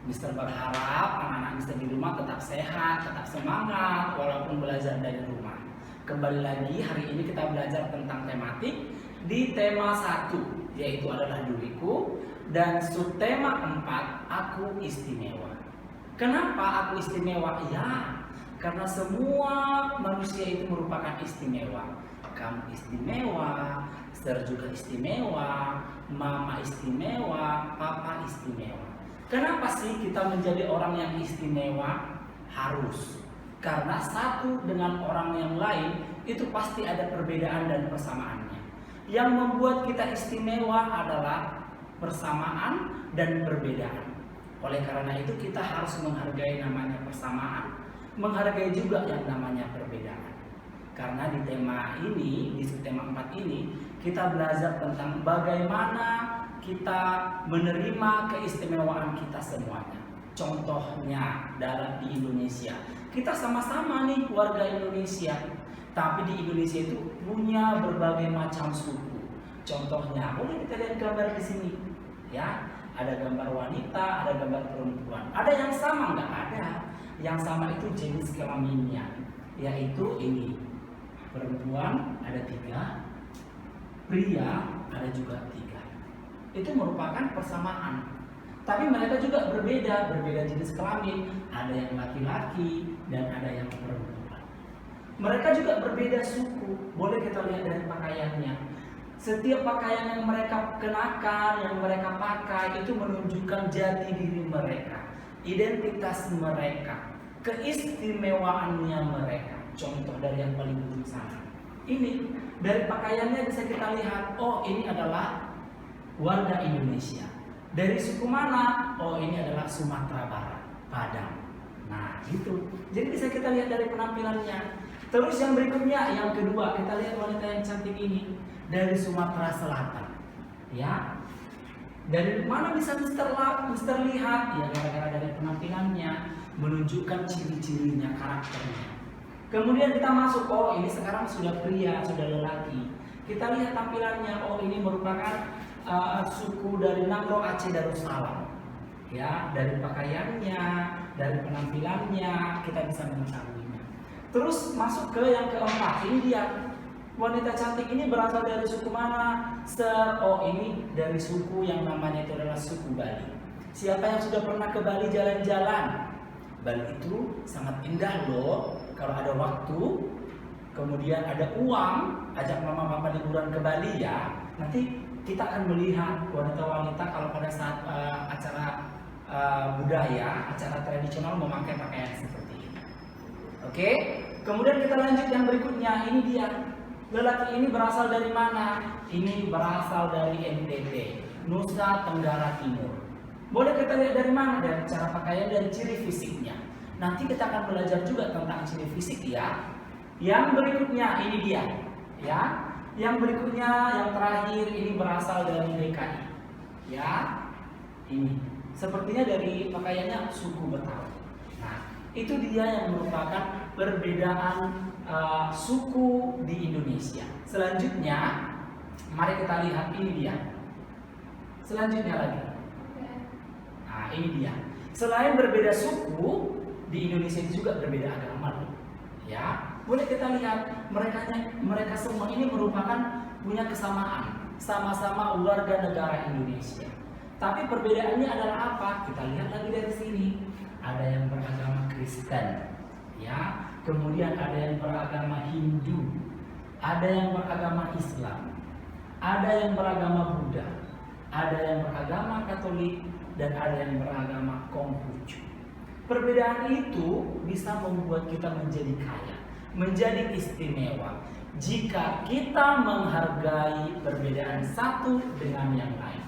Mister berharap anak-anak Mister di rumah tetap sehat, tetap semangat walaupun belajar dari rumah. Kembali lagi, hari ini kita belajar tentang tematik di tema 1, yaitu adalah diriku, dan subtema 4, aku istimewa. Kenapa aku istimewa? Ya, karena semua manusia itu merupakan istimewa. Kamu istimewa, Mister juga istimewa, mama istimewa, papa istimewa. Kenapa sih kita menjadi orang yang istimewa? Harus. Karena satu dengan orang yang lain itu pasti ada perbedaan dan persamaannya. Yang membuat kita istimewa adalah persamaan dan perbedaan. Oleh karena itu kita harus menghargai namanya persamaan, menghargai juga yang namanya perbedaan. Karena di tema ini, di subtema 4 ini, kita belajar tentang bagaimana kita menerima keistimewaan kita semuanya. Contohnya di Indonesia, kita sama-sama nih warga Indonesia, tapi di Indonesia itu punya berbagai macam suku. Contohnya, boleh kita lihat gambar di sini, ya. Ada gambar wanita, ada gambar perempuan. Ada yang sama? Nggak ada. Yang sama itu jenis kelaminnya, yaitu ini. Perempuan ada 3, pria ada juga 3. Itu merupakan persamaan. Tapi mereka juga berbeda jenis kelamin. Ada yang laki-laki dan ada yang perempuan. Mereka juga berbeda suku. Boleh kita lihat dari pakaiannya. Setiap pakaian yang mereka kenakan, yang mereka pakai itu menunjukkan jati diri mereka, identitas mereka, keistimewaannya mereka. Contoh dari yang paling ujung sana. Ini dari pakaiannya bisa kita lihat, oh ini adalah warga Indonesia. Dari suku mana? Oh ini adalah Sumatera Barat, Padang. Nah gitu. Jadi bisa kita lihat dari penampilannya. Terus yang berikutnya, yang kedua, kita lihat wanita yang cantik ini dari Sumatera Selatan. Ya. Dari mana bisa Mister lihat? Ya gara-gara dari penampilannya, menunjukkan ciri-cirinya, karakternya. Kemudian kita masuk, oh ini sekarang sudah pria, sudah lelaki. Kita lihat tampilannya, oh ini merupakan suku dari Nagro Aceh Darussalam. Ya, dari pakaiannya, dari penampilannya kita bisa mengetahuinya. Terus masuk ke yang keempat, ini dia. Wanita cantik ini berasal dari suku mana? Oh ini dari suku yang namanya itu adalah suku Bali. Siapa yang sudah pernah ke Bali jalan-jalan? Bali itu sangat indah loh. Kalau ada waktu, kemudian ada uang, ajak mama papa liburan ke Bali ya. Nanti kita akan melihat wanita-wanita kalau pada saat acara budaya, acara tradisional memakai pakaian seperti ini. Oke, kemudian kita lanjut yang berikutnya. Ini dia. Lelaki ini berasal dari mana? Ini berasal dari NTT, Nusa Tenggara Timur. Boleh kita lihat dari mana? Dari cara pakaian, dari ciri fisiknya. Nanti kita akan belajar juga tentang ciri fisik ya. Yang berikutnya ini dia, ya. Yang berikutnya, yang terakhir ini berasal dari DKI, ya. Ini sepertinya dari pakaiannya suku Betawi. Nah, itu dia yang merupakan perbedaan suku di Indonesia. Selanjutnya, mari kita lihat ini dia. Selanjutnya lagi. Nah, ini dia. Selain berbeda suku, di Indonesia itu juga berbeda agama, ya. Boleh kita lihat mereka semua ini merupakan punya kesamaan, sama-sama warga negara Indonesia. Tapi perbedaannya adalah apa? Kita lihat lagi dari sini. Ada yang beragama Kristen, ya. Kemudian ada yang beragama Hindu, ada yang beragama Islam, ada yang beragama Buddha, ada yang beragama Katolik, dan ada yang beragama Konghucu. Perbedaan itu bisa membuat kita menjadi kaya, menjadi istimewa jika kita menghargai perbedaan satu dengan yang lain.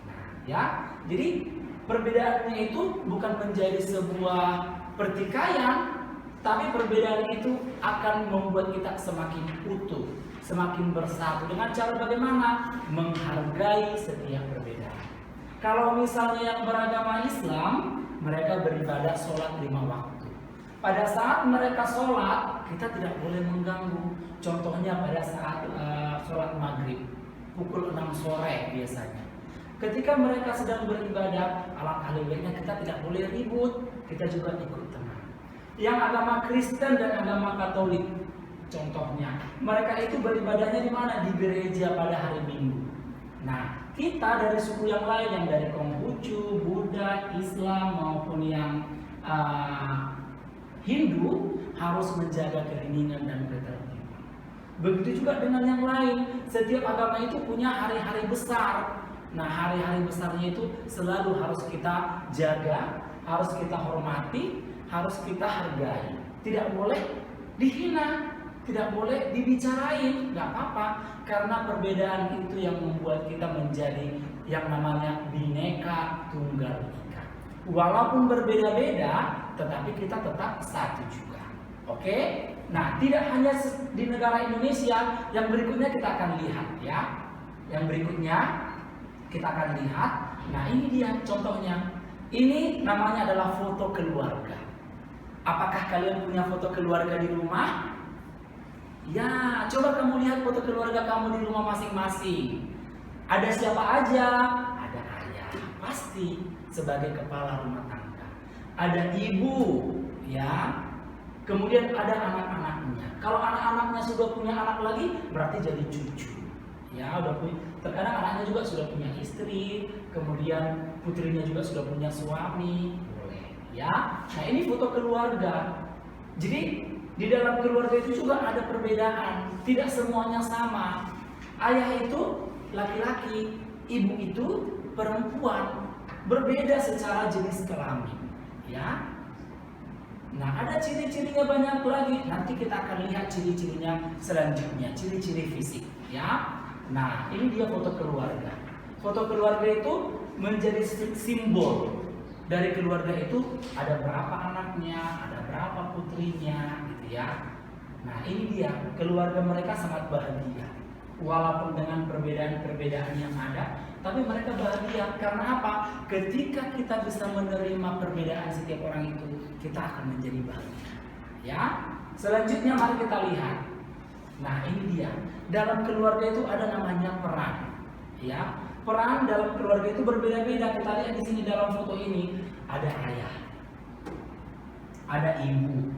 Nah, ya, jadi perbedaannya itu bukan menjadi sebuah pertikaian, tapi perbedaan itu akan membuat kita semakin utuh, semakin bersatu. Dengan cara bagaimana? Menghargai setiap perbedaan. Kalau misalnya yang beragama Islam, mereka beribadah sholat 5 waktu. Pada saat mereka sholat, kita tidak boleh mengganggu. Contohnya pada saat sholat maghrib, pukul 6 sore biasanya. Ketika mereka sedang beribadah, alangkah lebih baiknya kita tidak boleh ribut, kita juga ikut tenang. Yang agama Kristen dan agama Katolik, contohnya, mereka itu beribadahnya di mana? Di gereja pada hari Minggu. Nah, kita dari suku yang lain, yang dari Konghucu, Buddha, Islam maupun yang Hindu, harus menjaga keheningan dan ketertiban. Begitu juga dengan yang lain. Setiap agama itu punya hari-hari besar. Nah, hari-hari besarnya itu selalu harus kita jaga, harus kita hormati, harus kita hargai. Tidak boleh dihina, tidak boleh dibicarain, nggak apa-apa. Karena perbedaan itu yang membuat kita menjadi yang namanya Bhinneka Tunggal Ika. Walaupun berbeda-beda, tetapi kita tetap satu juga. Oke? Nah, tidak hanya di negara Indonesia, yang berikutnya kita akan lihat ya. Yang berikutnya kita akan lihat. Nah, ini dia contohnya. Ini namanya adalah foto keluarga. Apakah kalian punya foto keluarga di rumah? Ya, coba kamu lihat foto keluarga kamu di rumah masing-masing. Ada siapa aja? Ada ayah, pasti sebagai kepala rumah tangga. Ada ibu, ya. Kemudian ada anak-anaknya. Kalau anak-anaknya sudah punya anak lagi, berarti jadi cucu. Ya, udah punya. Terkadang anaknya juga sudah punya istri, kemudian putrinya juga sudah punya suami, boleh. Ya, nah ini foto keluarga. Jadi di dalam keluarga itu juga ada perbedaan, tidak semuanya sama. Ayah itu laki-laki, ibu itu perempuan, berbeda secara jenis kelamin. Ya, nah ada ciri-cirinya banyak lagi. Nanti kita akan lihat ciri-cirinya selanjutnya, ciri-ciri fisik. Ya. Nah, ini dia foto keluarga. Foto keluarga itu menjadi simbol dari keluarga itu ada berapa anaknya, ada berapa putrinya, gitu ya. Nah, ini dia keluarga mereka sangat bahagia. Walaupun dengan perbedaan-perbedaan yang ada, tapi mereka bahagia karena apa? Ketika kita bisa menerima perbedaan setiap orang itu, kita akan menjadi bahagia. Ya. Selanjutnya mari kita lihat. Nah, ini dia. Dalam keluarga itu ada namanya peran. Ya, peran dalam keluarga itu berbeda-beda. Kita lihat di sini dalam foto ini ada ayah, ada ibu,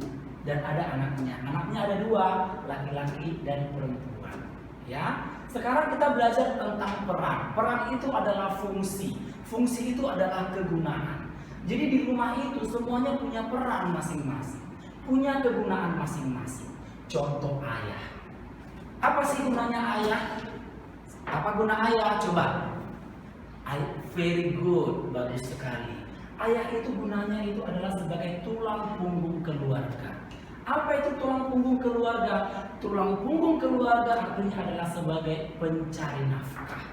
dan ada anaknya. Anaknya ada dua, laki-laki dan perempuan. Ya, sekarang kita belajar tentang peran. Peran itu adalah fungsi. Fungsi itu adalah kegunaan. Jadi di rumah itu semuanya punya peran masing-masing, punya kegunaan masing-masing. Contoh ayah. Apa sih gunanya ayah? Apa guna ayah? Coba. Very good, bagus sekali. Ayah itu gunanya itu adalah sebagai tulang punggung keluarga. Apa itu tulang punggung keluarga? Tulang punggung keluarga artinya adalah sebagai pencari nafkah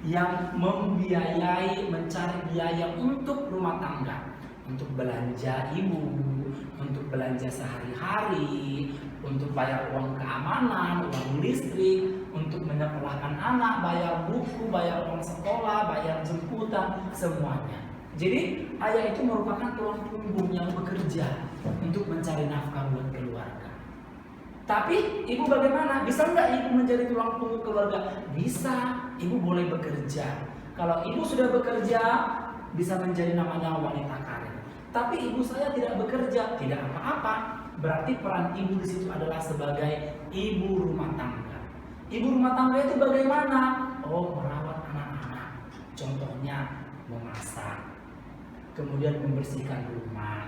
yang membiayai, mencari biaya untuk rumah tangga, untuk belanja ibu, untuk belanja sehari-hari, untuk bayar uang keamanan, uang listrik, untuk menyekolahkan anak, bayar buku, bayar uang sekolah, bayar jemputan, semuanya. Jadi ayah itu merupakan tulang punggung yang bekerja untuk mencari nafkah buat keluarga. Tapi ibu bagaimana? Bisa nggak ibu menjadi tulang punggung keluarga? Bisa, ibu boleh bekerja. Kalau ibu sudah bekerja, bisa menjadi namanya wanita karir. Tapi ibu saya tidak bekerja, tidak apa-apa. Berarti peran ibu di situ adalah sebagai ibu rumah tangga. Ibu rumah tangga itu bagaimana? Oh, merawat anak-anak. Contohnya memasak, kemudian membersihkan rumah,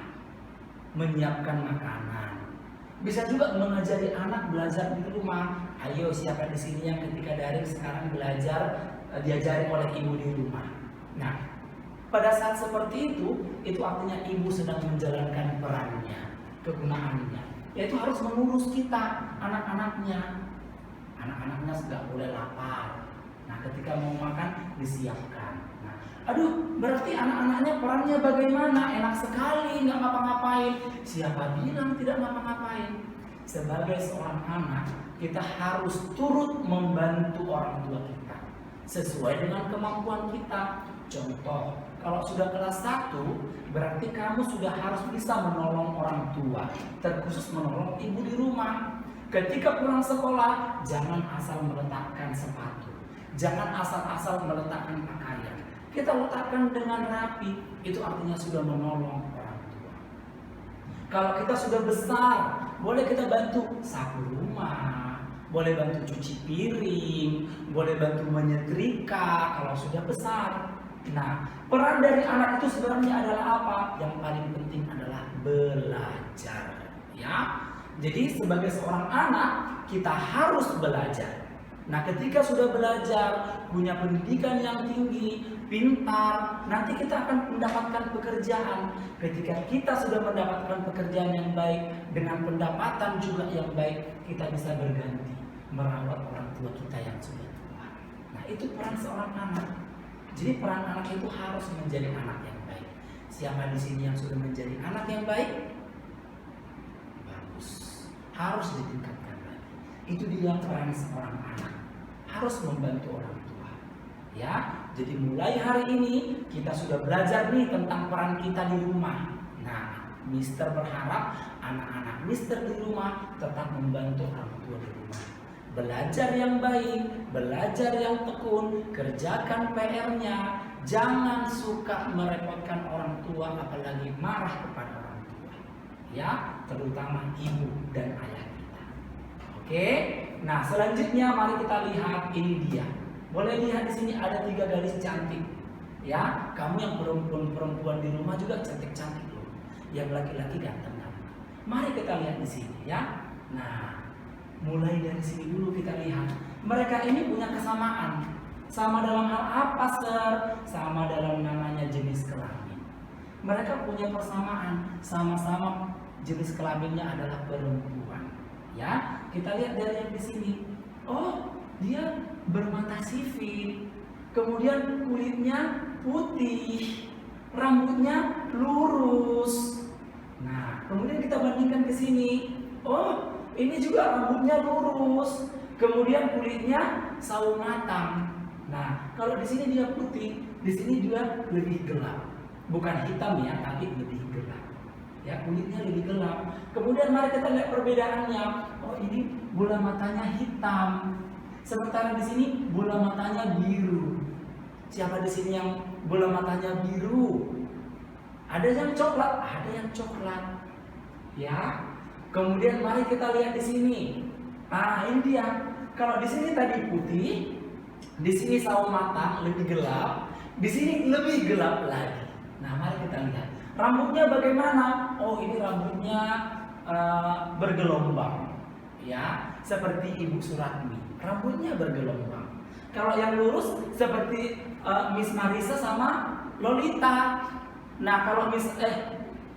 menyiapkan makanan. Bisa juga mengajari anak belajar di rumah. Ayo, siapa di sini yang ketika daring sekarang belajar diajari oleh ibu di rumah. Nah, pada saat seperti itu artinya ibu sedang menjalankan perannya, kegunaannya, yaitu harus mengurus kita, anak-anaknya. Anak-anaknya sudah boleh lapar. Nah, ketika mau makan disiapkan. Nah, aduh, berarti anak-anaknya perannya bagaimana? Enak sekali, nggak ngapa-ngapain. Siapa bilang tidak ngapa-ngapain? Sebagai seorang anak, kita harus turut membantu orang tua kita sesuai dengan kemampuan kita. Contoh, kalau sudah kelas 1, berarti kamu sudah harus bisa menolong orang tua, terkhusus menolong ibu di rumah. Ketika pulang sekolah, jangan asal meletakkan sepatu, jangan asal-asal meletakkan pakaian. kita letakkan dengan rapi, itu artinya sudah menolong orang tua. Kalau kita sudah besar, boleh kita bantu sapu rumah, boleh bantu cuci piring, boleh bantu menyetrika kalau sudah besar. Nah, peran dari anak itu sebenarnya adalah apa? Yang paling penting adalah belajar, ya. Jadi sebagai seorang anak, kita harus belajar. Nah, ketika sudah belajar, punya pendidikan yang tinggi, pintar, nanti kita akan mendapatkan pekerjaan. Ketika kita sudah mendapatkan pekerjaan yang baik, dengan pendapatan juga yang baik, kita bisa berganti merawat orang tua kita yang sudah tua. Nah, itu peran seorang anak. Jadi peran anak itu harus menjadi anak yang baik. Siapa di sini yang sudah menjadi anak yang baik? Bagus. Harus ditingkatkan lagi. Itu dia peran seorang anak. Harus membantu orang tua. Ya, jadi mulai hari ini kita sudah belajar nih tentang peran kita di rumah. Nah, Mister berharap anak-anak Mister di rumah tetap membantu orang tua di rumah. Belajar yang baik, belajar yang tekun, kerjakan PR-nya, jangan suka merepotkan orang tua, apalagi marah kepada orang tua. Ya, terutama ibu dan ayah kita. Oke, nah selanjutnya mari kita lihat, ini dia. Boleh lihat di sini ada 3 garis cantik. Ya, kamu yang perempuan di rumah juga cantik-cantik loh. Yang laki-laki ganteng-ganteng. Mari kita lihat di sini ya. Nah, mulai dari sini dulu kita lihat. Mereka ini punya kesamaan. Sama dalam hal apa, Sir? Sama dalam namanya jenis kelamin. Mereka punya persamaan. Sama-sama jenis kelaminnya adalah perempuan. Ya, kita lihat dari yang di sini. Oh, dia bermata sipit. Kemudian kulitnya putih. Rambutnya lurus. Nah, kemudian kita bandingkan ke sini. Oh, ini juga rambutnya lurus, kemudian kulitnya sawo matang. Nah, kalau di sini dia putih, di sini juga lebih gelap. Bukan hitam ya, tapi lebih gelap. Ya, kulitnya lebih gelap. Kemudian mari kita lihat perbedaannya. Oh, ini bola matanya hitam. Sementara di sini bola matanya biru. Siapa di sini yang bola matanya biru? Ada yang coklat, ada yang coklat. Ya. Kemudian mari kita lihat di sini. Nah, ini dia. Kalau di sini tadi putih, di sini sawo matang lebih gelap, di sini lebih gelap lagi. Nah, mari kita lihat. Rambutnya bagaimana? Oh, ini rambutnya bergelombang. Ya, seperti Ibu Suratmi. Rambutnya bergelombang. Kalau yang lurus seperti Miss Marisa sama Lolita. Nah, kalau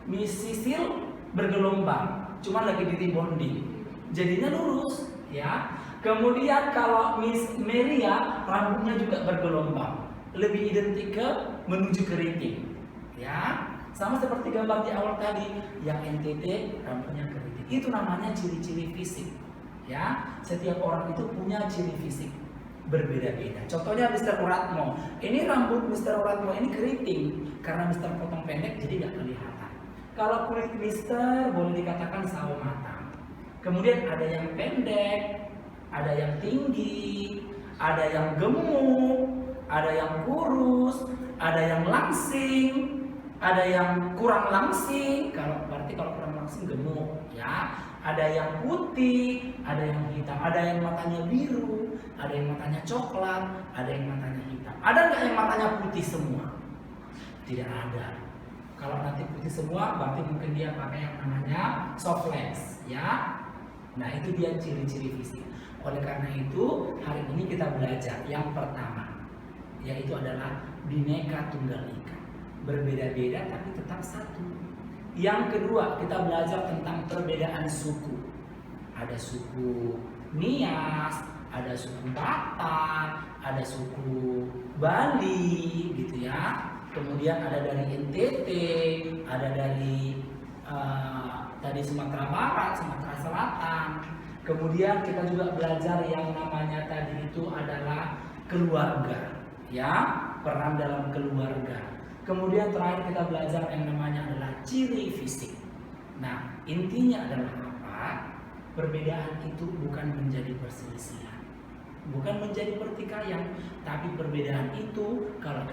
Miss Sisil bergelombang. Cuma lagi di rebonding, jadinya lurus, ya. Kemudian kalau Miss Meria rambutnya juga bergelombang, lebih identik ke menuju keriting, ya. Sama seperti gambar di awal tadi, yang NTT rambutnya keriting. Itu namanya ciri-ciri fisik, ya. Setiap orang itu punya ciri fisik berbeda-beda. Contohnya Mr. Uratmo, ini rambut Mr. Uratmo ini keriting karena Mr. potong pendek, jadi nggak kelihatan. Kalau kulit Mister boleh dikatakan sawo matang. Kemudian ada yang pendek, ada yang tinggi, ada yang gemuk, ada yang kurus, ada yang langsing, ada yang kurang langsing. Kalau kurang langsing gemuk, ya. Ada yang putih, ada yang hitam, ada yang matanya biru, ada yang matanya coklat, ada yang matanya hitam. Ada nggak yang matanya putih semua? Tidak ada. Kalau nanti putih semua, berarti mungkin dia pakai yang namanya soft lens, ya. Nah, itu dia ciri-ciri fisik. Oleh karena itu, hari ini kita belajar yang pertama, yaitu adalah Bhinneka Tunggal Ika. Berbeda-beda tapi tetap satu. Yang kedua, kita belajar tentang perbedaan suku. Ada suku Nias, ada suku Batak, ada suku Bali, gitu ya. Kemudian ada dari NTT, ada dari tadi Sumatera Barat, Sumatera Selatan. Kemudian kita juga belajar yang namanya tadi itu adalah keluarga, ya, peran dalam keluarga. Kemudian terakhir kita belajar yang namanya adalah ciri fisik. Nah, intinya adalah apa? Perbedaan itu bukan menjadi perselisihan. bukan menjadi pertikaian. Tapi perbedaan itu kalau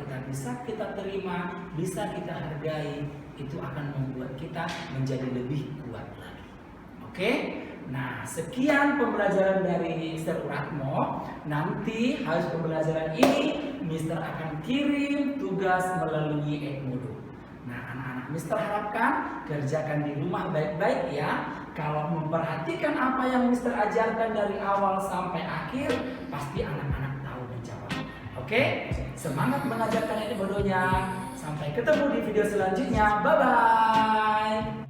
kita terima, bisa kita hargai, itu akan membuat kita menjadi lebih kuat lagi. Oke? Nah, sekian pembelajaran dari Mr. Uratmo. Nanti habis pembelajaran ini, Mr. akan kirim tugas melalui Edmodo. Nah, anak-anak Mr. harapkan kerjakan di rumah baik-baik ya. Kalau memperhatikan apa yang Mr. ajarkan dari awal sampai akhir, pasti anak-anak tahu menjawab. Oke? Semangat mengajarkan Edmodonya. Sampai ketemu di video selanjutnya. Bye-bye.